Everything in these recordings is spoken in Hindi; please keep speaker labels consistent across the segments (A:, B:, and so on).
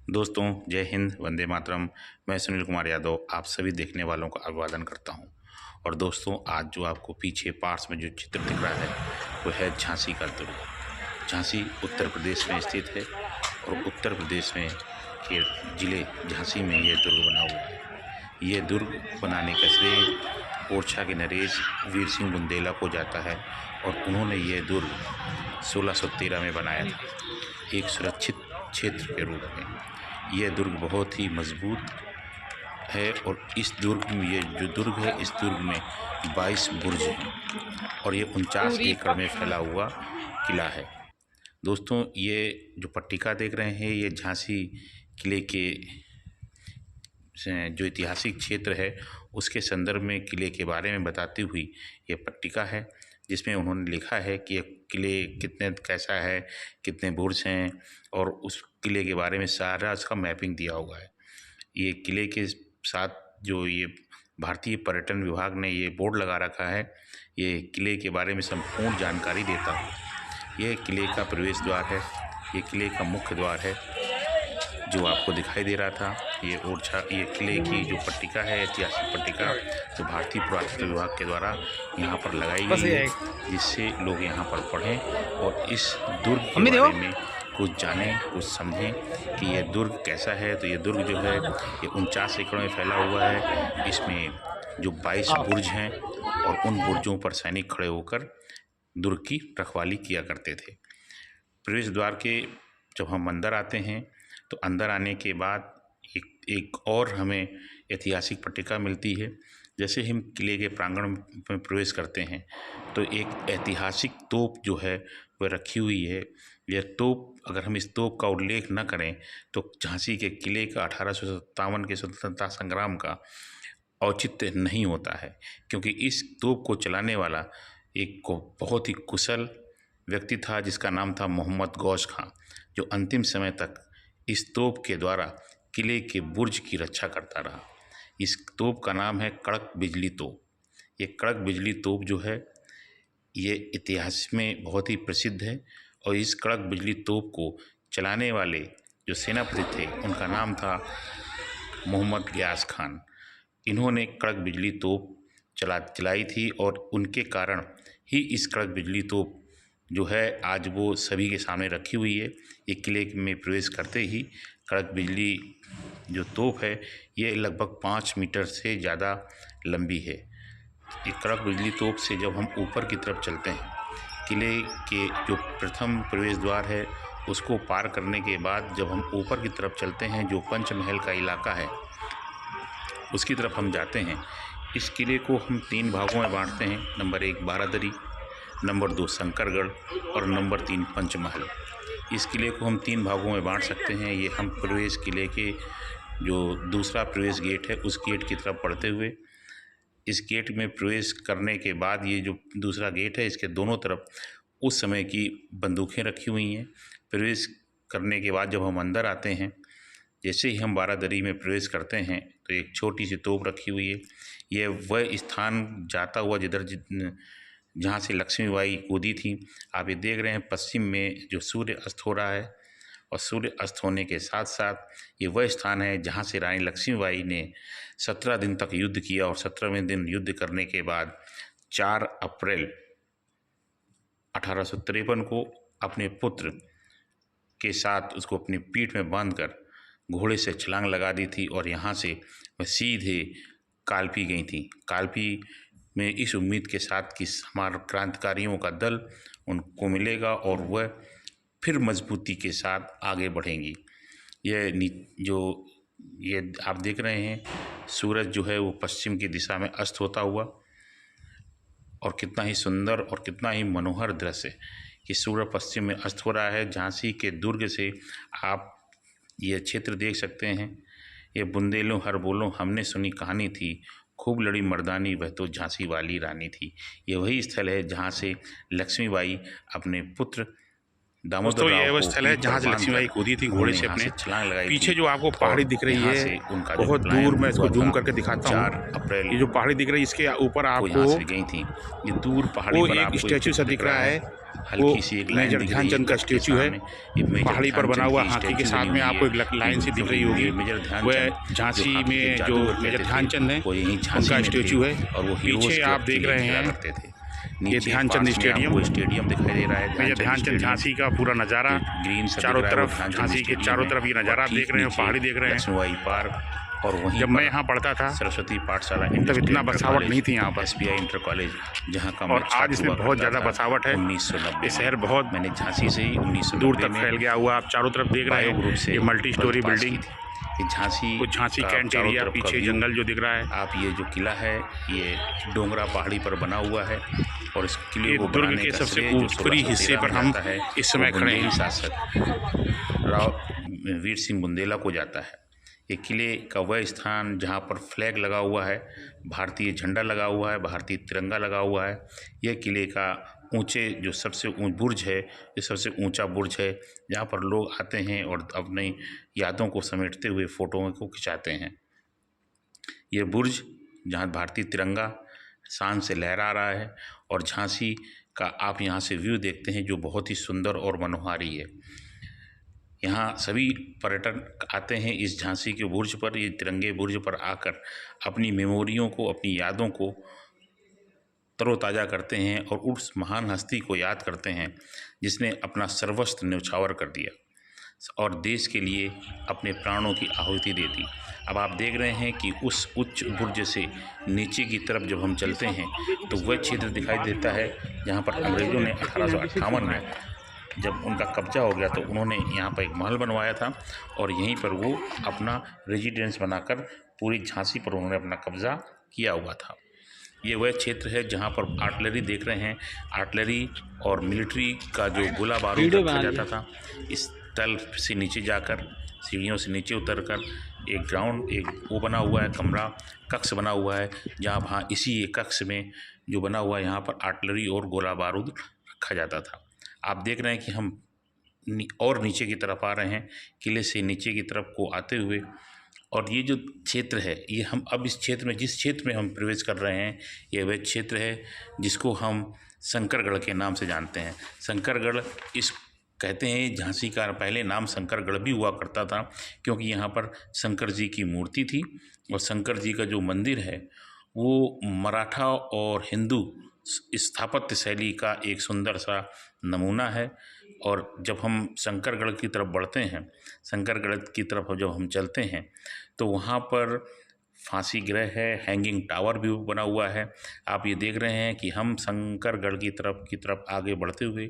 A: दोस्तों, जय हिंद, वंदे मातरम। मैं सुनील कुमार यादव आप सभी देखने वालों का अभिवादन करता हूं। और दोस्तों, आज जो आपको पीछे पार्ट्स में जो चित्र दिख रहा है वो है झांसी का दुर्ग। झांसी उत्तर प्रदेश में स्थित है और उत्तर प्रदेश में के जिले झांसी में ये दुर्ग बना हुआ है। ये दुर्ग बनाने का श्रेय ओरछा के नरेश वीर सिंह बुंदेला को जाता है और उन्होंने ये दुर्ग 1613 में बनाया था, एक सुरक्षित क्षेत्र के रूप में। यह दुर्ग बहुत ही मजबूत है और इस दुर्ग में ये जो दुर्ग है, इस दुर्ग में 22 बुर्ज हैं और ये 49 एकड़ में फैला हुआ किला है। दोस्तों, ये जो पट्टिका देख रहे हैं ये झांसी किले के जो ऐतिहासिक क्षेत्र है उसके संदर्भ में किले के बारे में बताती हुई ये पट्टिका है, जिसमें उन्होंने लिखा है कि ये किले कितने कैसा है, कितने बुर्ज हैं और उस किले के बारे में सारा उसका मैपिंग दिया हुआ है। ये किले के साथ जो ये भारतीय पर्यटन विभाग ने ये बोर्ड लगा रखा है, ये किले के बारे में संपूर्ण जानकारी देता है। ये किले का प्रवेश द्वार है, ये किले का मुख्य द्वार है जो आपको दिखाई दे रहा था। ये ओरछा ये किले की जो पट्टिका है, ऐतिहासिक पट्टिका, जो भारतीय पुरातत्व विभाग के द्वारा यहाँ पर लगाई गई है, जिससे लोग यहाँ पर पढ़ें और इस दुर्ग के बारे में कुछ जानें, कुछ समझें कि ये दुर्ग कैसा है। तो ये दुर्ग जो है ये 49 एकड़ में फैला हुआ है। इसमें जो 22 बुर्ज हैं और उन बुर्जों पर सैनिक खड़े होकर दुर्ग की रखवाली किया करते थे। प्रवेश द्वार के जब हम अंदर आते हैं तो अंदर आने के बाद एक और हमें ऐतिहासिक पट्टिका मिलती है। जैसे हम किले के प्रांगण में प्रवेश करते हैं तो एक ऐतिहासिक तोप जो है वह रखी हुई है। यह तोप, अगर हम इस तोप का उल्लेख न करें तो झांसी के किले का 1857 के स्वतंत्रता संग्राम का औचित्य नहीं होता है, क्योंकि इस तोप को चलाने वाला एक बहुत ही कुशल व्यक्ति था जिसका नाम था मोहम्मद गौस खां, जो अंतिम समय तक इस तोप के द्वारा किले के बुर्ज की रक्षा करता रहा। इस तोप का नाम है कड़क बिजली तोप। ये कड़क बिजली तोप जो है ये इतिहास में बहुत ही प्रसिद्ध है और इस कड़क बिजली तोप को चलाने वाले जो सेनापति थे उनका नाम था मोहम्मद गयास खान। इन्होंने कड़क बिजली तोप चलाई थी और उनके कारण ही इस कड़क बिजली तोप जो है आज वो सभी के सामने रखी हुई है। ये किले में प्रवेश करते ही कड़क बिजली जो तोप है ये लगभग 5 मीटर से ज़्यादा लंबी है। ये कड़क बिजली तोप से जब हम ऊपर की तरफ चलते हैं, किले के जो प्रथम प्रवेश द्वार है उसको पार करने के बाद जब हम ऊपर की तरफ चलते हैं, जो पंचमहल का इलाका है उसकी तरफ हम जाते हैं। इस किले को हम 3 भागों में बांटते हैं। नंबर 1 बारादरी, नंबर 2 शंकरगढ़ और नंबर 3 पंचमहल। इस किले को हम 3 भागों में बांट सकते हैं। ये हम प्रवेश किले के जो दूसरा प्रवेश गेट है उस गेट की तरफ बढ़ते हुए, इस गेट में प्रवेश करने के बाद ये जो दूसरा गेट है इसके दोनों तरफ उस समय की बंदूकें रखी हुई हैं। प्रवेश करने के बाद जब हम अंदर आते हैं, जैसे ही हम बारादरी में प्रवेश करते हैं तो एक छोटी सी तोप रखी हुई है। ये वह स्थान जाता हुआ जिधर जहाँ से लक्ष्मीबाई कूदी थी। आप ये देख रहे हैं पश्चिम में जो सूर्य अस्त हो रहा है और सूर्य अस्त होने के साथ साथ ये वह स्थान है जहाँ से रानी लक्ष्मीबाई ने 17 दिन तक युद्ध किया और 17वें दिन युद्ध करने के बाद 4 अप्रैल 1853 को अपने पुत्र के साथ उसको अपनी पीठ में बांधकर घोड़े से छलांग लगा दी थी और यहाँ से वह सीधे कालपी गई थी। कालपी में इस उम्मीद के साथ कि हमारे क्रांतिकारियों का दल उनको मिलेगा और वह फिर मजबूती के साथ आगे बढ़ेंगी। ये आप देख रहे हैं सूरज जो है वो पश्चिम की दिशा में अस्त होता हुआ, और कितना ही सुंदर और कितना ही मनोहर दृश्य कि सूर्य पश्चिम में अस्त हो रहा है। झांसी के दुर्ग से आप ये क्षेत्र देख सकते हैं। ये बुंदेलों हर बोलों हमने सुनी कहानी थी, खूब लड़ी मर्दानी वह तो झांसी वाली रानी थी। ये वही स्थल है जहाँ से लक्ष्मीबाई अपने पुत्र दामोदर
B: दोस्तों ये
A: राव
B: वो
A: को
B: स्थल है जहाँ से लक्ष्मीबाई कूदी थी घोड़े से अपने।
A: छलांग लगाई
B: पीछे
A: थी
B: जो आपको
A: और
B: पहाड़ी दिख रही
A: यहाँ
B: है
A: से उनका जो
B: बहुत
A: पलायन
B: दूर, मैं इसको
A: हुआ
B: जूम
A: था
B: करके दिखाता
A: 4
B: हूँ।
A: अप्रैल
B: ये जो पहाड़ी दिख रही है इसके ऊपर
A: को
B: आपको
A: यहाँ से गई थी। ये दूर पहाड़ी
B: वो
A: पर
B: एक
A: आपको एक
B: स्टैचू सा
A: चित्र
B: दिख रहा है, वो
A: हल्की सी एक लाइन
B: मेजर
A: दिख रही है
B: ध्यानचंद का
A: कट के
B: स्टैचू है।
A: सामने। एक मेजर
B: पहाड़ी पर बना
A: ध्यानचंद
B: हुआ
A: की
B: हाथी के
A: स्टैचू
B: साथ
A: बनी
B: में
A: हुई
B: आपको
A: है,
B: एक लाइन सी दिख
A: क्योंकि
B: रही होगी।
A: मेजर
B: वह
A: ध्यानचंद जो
B: झांसी
A: हाथी के
B: में जो
A: जादूगर
B: मेजर
A: कहते
B: ध्यानचंद
A: थे
B: है
A: वो यहीं झांसी
B: उनका
A: में थे
B: स्टैचू है।
A: और वो हीरोज़
B: पीछे
A: के
B: आप देख
A: लिए
B: रहे
A: खेला
B: हैं
A: करते थे।
B: ये
A: नीचे
B: ध्यानचंद
A: पास में
B: स्टेडियम,
A: आपको स्टेडियम दिखाई दे रहा है,
B: मेजर
A: ध्यानचंद
B: ध्यानचंद
A: स्टेडियम
B: झांसी का पूरा नज़ारा।
A: जो ग्रीन सा दिख
B: चारों
A: रहा है वो
B: तरफ
A: ध्यानचंद
B: झांसी के
A: स्टेडियम
B: चारों
A: है।
B: तरफ ये
A: और
B: नज़ारा आप
A: ठीक
B: देख रहे हैं,
A: नीचे
B: पहाड़ी देख रहे हैं।
A: लक्ष्मीबाई पार्क और वहीं
B: जब
A: पर
B: मैं यहाँ पढ़ता था
A: सरस्वती पाठशाला
B: तब
A: इंडस्ट्रियल
B: इतना
A: इंटर
B: बसावट नहीं
A: कॉलेज,
B: थी यहाँ पर,
A: एसपीआई इंटर कॉलेज, जहाँ का मैं
B: और आज
A: छात्र
B: इसमें
A: हुआ
B: बहुत
A: करता
B: ज़्यादा
A: था
B: बसावट है।
A: 1990
B: ये शहर
A: में।
B: बहुत
A: मैंने झांसी से ही
B: दूर
A: 1990
B: तक
A: में
B: फैल गया हुआ, आप चारों तरफ देख रहे
A: बायो ग्रुप
B: हैं।
A: से
B: ये मल्टी
A: 12th
B: स्टोरी
A: पास
B: बिल्डिंग,
A: की थी। ये झांसी
B: वो झांसी
A: का
B: कैंट
A: चारों
B: एरिया,
A: तरफ का
B: पीछे
A: व्यू,
B: जंगल जो दिख रहा है।
A: आप ये जो किला है ये डोंगरा पहाड़ी पर बना हुआ है और इस किले
B: ये
A: को
B: दुर्ग
A: बनाने
B: के
A: का
B: सबसे
A: श्रेय जो
B: ऊपरी हिस्से
A: 1613
B: पर
A: में
B: हम
A: जाता है
B: इस समय
A: वो
B: खड़े हैं।
A: बुंदेली शासक राव वीर सिंह बुंदेला को जाता है। ये किले का वह स्थान जहाँ पर फ्लैग लगा हुआ है, भारतीय झंडा लगा हुआ है, भारतीय तिरंगा लगा हुआ है। यह किले का ऊंचे जो सबसे बुर्ज है, ये सबसे ऊंचा बुर्ज है जहाँ पर लोग आते हैं और अपनी यादों को समेटते हुए फ़ोटोओं को खिंचाते हैं। ये बुर्ज जहाँ भारतीय तिरंगा शान से लहरा रहा है और झांसी का आप यहाँ से व्यू देखते हैं जो बहुत ही सुंदर और मनोहारी है। यहाँ सभी पर्यटक आते हैं इस झांसी के बुर्ज पर, ये तिरंगे बुर्ज पर आकर अपनी मेमोरियों को, अपनी यादों को तरोताज़ा करते हैं और उस महान हस्ती को याद करते हैं जिसने अपना सर्वस्व न्यौछावर कर दिया और देश के लिए अपने प्राणों की आहुति दे दी। अब आप देख रहे हैं कि उस उच्च बुर्ज से नीचे की तरफ जब हम चलते हैं तो वह क्षेत्र दिखाई देता है जहाँ पर अंग्रेज़ों ने 1858 में जब उनका कब्जा हो गया तो उन्होंने यहाँ पर एक महल बनवाया था और यहीं पर वो अपना रेजिडेंस बनाकर पूरी झांसी पर उन्होंने अपना कब्जा किया हुआ था। ये वह क्षेत्र है जहाँ पर आर्टिलरी देख रहे हैं, आर्टिलरी और मिलिट्री का जो गोला बारूद रखा जाता था। इस तल से नीचे जाकर, सीढ़ियों से नीचे उतरकर एक ग्राउंड, एक वो बना हुआ है कमरा, कक्ष बना हुआ है जहाँ वहाँ इसी एक कक्ष में जो बना हुआ है यहाँ पर आर्टिलरी और गोला बारूद रखा जाता था। आप देख रहे हैं कि हम और नीचे की तरफ आ रहे हैं, किले से नीचे की तरफ को आते हुए, और ये जो क्षेत्र है ये हम अब इस क्षेत्र में, जिस क्षेत्र में हम प्रवेश कर रहे हैं, ये वह क्षेत्र है जिसको हम शंकरगढ़ के नाम से जानते हैं। शंकरगढ़ इस कहते हैं झांसी का पहले नाम शंकरगढ़ भी हुआ करता था क्योंकि यहाँ पर शंकर जी की मूर्ति थी और शंकर जी का जो मंदिर है वो मराठा और हिंदू स्थापत्य शैली का एक सुंदर सा नमूना है। और जब हम शंकरगढ़ की तरफ बढ़ते हैं, शंकरगढ़ की तरफ जब हम चलते हैं तो वहाँ पर फांसी गृह है, हैंगिंग टावर भी बना हुआ है। आप ये देख रहे हैं कि हम शंकरगढ़ की तरफ आगे बढ़ते हुए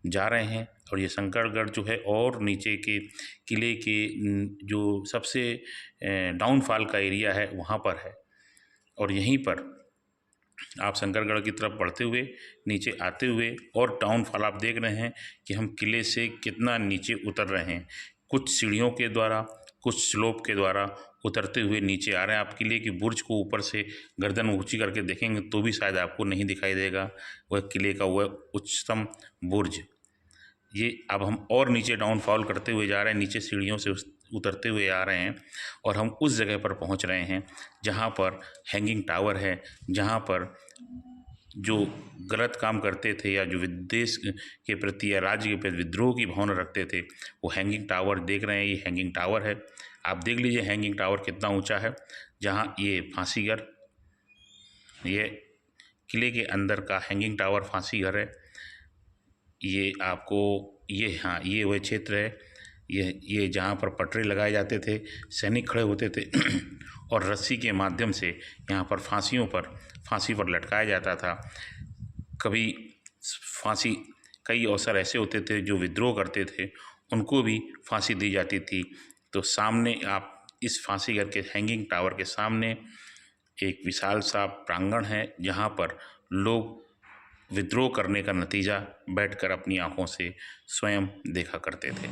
A: जा रहे हैं और ये शंकरगढ़ जो है और नीचे के किले के जो सबसे डाउनफॉल का एरिया है वहाँ पर है। और यहीं पर आप शंकरगढ़ की तरफ बढ़ते हुए नीचे आते हुए और डाउनफॉल आप देख रहे हैं कि हम किले से कितना नीचे उतर रहे हैं। कुछ सीढ़ियों के द्वारा, कुछ स्लोप के द्वारा उतरते हुए नीचे आ रहे हैं। आप किले की बुर्ज को ऊपर से गर्दन ऊंची करके देखेंगे तो भी शायद आपको नहीं दिखाई देगा वह किले का वह उच्चतम बुर्ज। ये अब हम और नीचे डाउनफॉल करते हुए जा रहे हैं, नीचे सीढ़ियों से उतरते हुए आ रहे हैं और हम उस जगह पर पहुंच रहे हैं जहां पर हैंगिंग टावर है, जहां पर जो गलत काम करते थे या जो विदेश के प्रति या राज्य के प्रति विद्रोह की भावना रखते थे वो हैंगिंग टावर देख रहे हैं। ये हैंगिंग टावर है, आप देख लीजिए हैंगिंग टावर कितना ऊंचा है। जहां ये फांसीगढ़, ये किले के अंदर का हैंगिंग टावर फांसीगढ़ है। ये आपको ये, हाँ, ये वह क्षेत्र है, ये जहाँ पर पटरे लगाए जाते थे, सैनिक खड़े होते थे और रस्सी के माध्यम से यहाँ पर फांसी पर लटकाया जाता था। कभी फांसी, कई अवसर ऐसे होते थे जो विद्रोह करते थे उनको भी फांसी दी जाती थी। तो सामने आप इस फांसीगढ़ के हैंगिंग टावर के सामने एक विशाल सा प्रांगण है जहाँ पर लोग विद्रोह करने का नतीजा बैठकर अपनी आँखों से स्वयं देखा करते थे।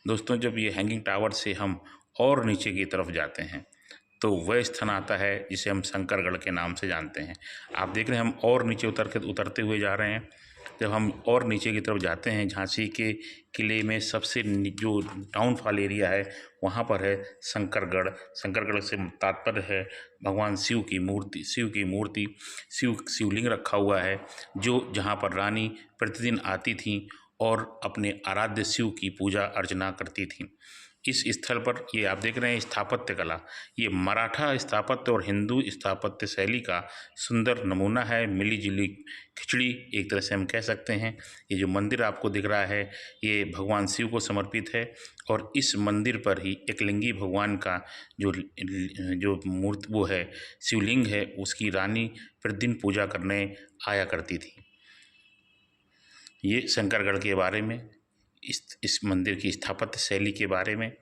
A: दोस्तों, जब ये हैंगिंग टावर से हम और नीचे की तरफ जाते हैं तो वह स्थान आता है जिसे हम शंकरगढ़ के नाम से जानते हैं। आप देख रहे हैं हम और नीचे उतरते हुए जा रहे हैं जब हम और नीचे की तरफ जाते हैं, झांसी के किले में सबसे जो डाउनफॉल एरिया है वहाँ पर है शंकरगढ़। शंकरगढ़ से तात्पर्य है भगवान शिव की मूर्ति, शिवलिंग रखा हुआ है, जो जहाँ पर रानी प्रतिदिन आती थीं और अपने आराध्य शिव की पूजा अर्चना करती थीं। इस स्थल पर ये आप देख रहे हैं स्थापत्य कला, ये मराठा स्थापत्य और हिंदू स्थापत्य शैली का सुंदर नमूना है, मिली जुली खिचड़ी एक तरह से हम कह सकते हैं। ये जो मंदिर आपको दिख रहा है ये भगवान शिव को समर्पित है और इस मंदिर पर ही एकलिंगी भगवान का जो मूर्ति वो है शिवलिंग है, उसकी रानी प्रतिदिन पूजा करने आया करती थी। ये शंकरगढ़ के बारे में, इस मंदिर की स्थापत्य शैली के बारे में,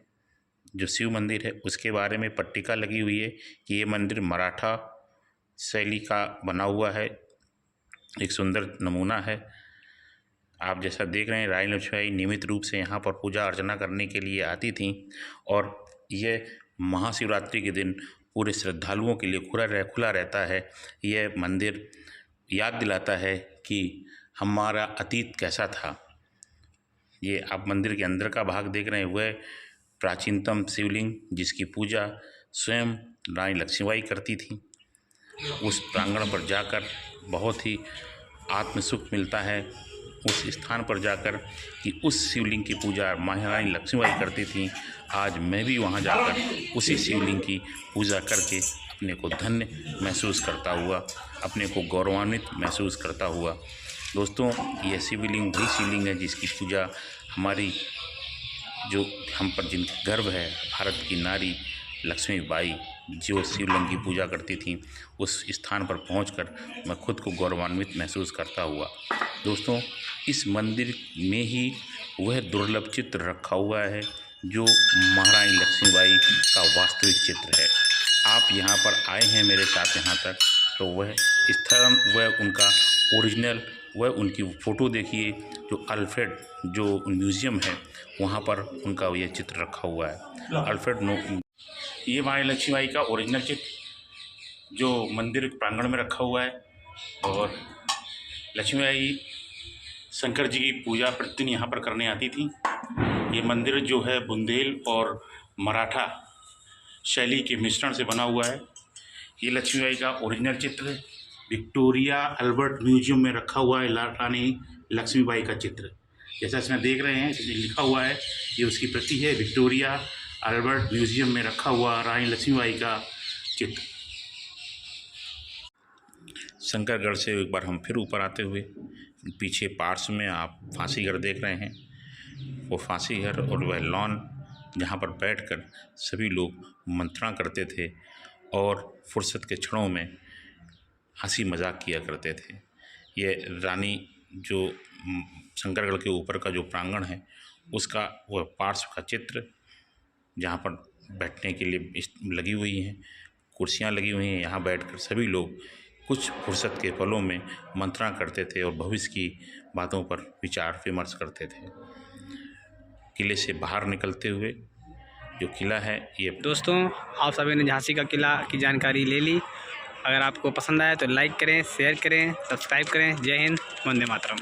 A: जो शिव मंदिर है उसके बारे में पट्टिका लगी हुई है कि ये मंदिर मराठा शैली का बना हुआ है, एक सुंदर नमूना है। आप जैसा देख रहे हैं रानी लक्ष्मीबाई नियमित रूप से यहाँ पर पूजा अर्चना करने के लिए आती थीं और ये महाशिवरात्रि के दिन पूरे श्रद्धालुओं के लिए खुला रहता है। यह मंदिर याद दिलाता है कि हमारा अतीत कैसा था। ये आप मंदिर के अंदर का भाग देख रहे हैं, वह प्राचीनतम शिवलिंग जिसकी पूजा स्वयं रानी लक्ष्मीबाई करती थी। उस प्रांगण पर जाकर बहुत ही आत्मसुख मिलता है, उस स्थान पर जाकर कि उस शिवलिंग की पूजा महारानी लक्ष्मीबाई करती थी। आज मैं भी वहाँ जाकर उसी शिवलिंग की पूजा करके अपने को धन्य महसूस करता हुआ, अपने को गौरवान्वित महसूस करता हुआ। दोस्तों, यह शिवलिंग वही शिवलिंग है जिसकी पूजा हमारी, जो हम पर जिनका गर्व है, भारत की नारी लक्ष्मीबाई जो शिवलिंग की पूजा करती थी, उस स्थान पर पहुंचकर मैं खुद को गौरवान्वित महसूस करता हुआ। दोस्तों, इस मंदिर में ही वह दुर्लभ चित्र रखा हुआ है जो महारानी लक्ष्मीबाई का वास्तविक चित्र है। आप यहाँ पर आए हैं मेरे साथ यहाँ तक, तो वह स्थान, वह उनका ओरिजिनल, वह उनकी फ़ोटो देखिए जो अल्फ्रेड जो म्यूज़ियम है वहाँ पर उनका यह चित्र रखा हुआ है। अल्फ्रेड ये महारानी लक्ष्मीबाई का ओरिजिनल चित्र जो मंदिर प्रांगण में रखा हुआ है। और लक्ष्मीबाई शंकर जी की पूजा प्रतिदिन यहाँ पर करने आती थी। ये मंदिर जो है बुंदेल और मराठा शैली के मिश्रण से बना हुआ है। ये लक्ष्मीबाई का ओरिजिनल चित्र विक्टोरिया अल्बर्ट म्यूजियम में रखा हुआ है। रानी लक्ष्मीबाई का चित्र जैसा इसमें देख रहे हैं, लिखा हुआ है, ये उसकी प्रति है। विक्टोरिया अल्बर्ट म्यूजियम में रखा हुआ रानी लक्ष्मीबाई का चित्र। शंकरगढ़ से एक बार हम फिर ऊपर आते हुए पीछे पार्श्व में आप फांसी घर देख रहे हैं। वो फांसी घर और वह लॉन जहाँ पर बैठकर सभी लोग मंत्रणा करते थे और फुर्सत के क्षणों में हंसी मजाक किया करते थे। ये रानी जो शंकरगढ़ के ऊपर का जो प्रांगण है उसका वह पार्श्व का चित्र, जहाँ पर बैठने के लिए लगी हुई हैं कुर्सियाँ लगी हुई हैं। यहाँ बैठकर सभी लोग कुछ फुर्सत के पलों में मंत्रणा करते थे और भविष्य की बातों पर विचार विमर्श करते थे। किले से बाहर निकलते हुए जो किला है ये।
C: दोस्तों, आप सभी ने झांसी का किला की जानकारी ले ली। अगर आपको पसंद आया तो लाइक करें, शेयर करें, सब्सक्राइब करें। जय हिंद, वंदे मातरम।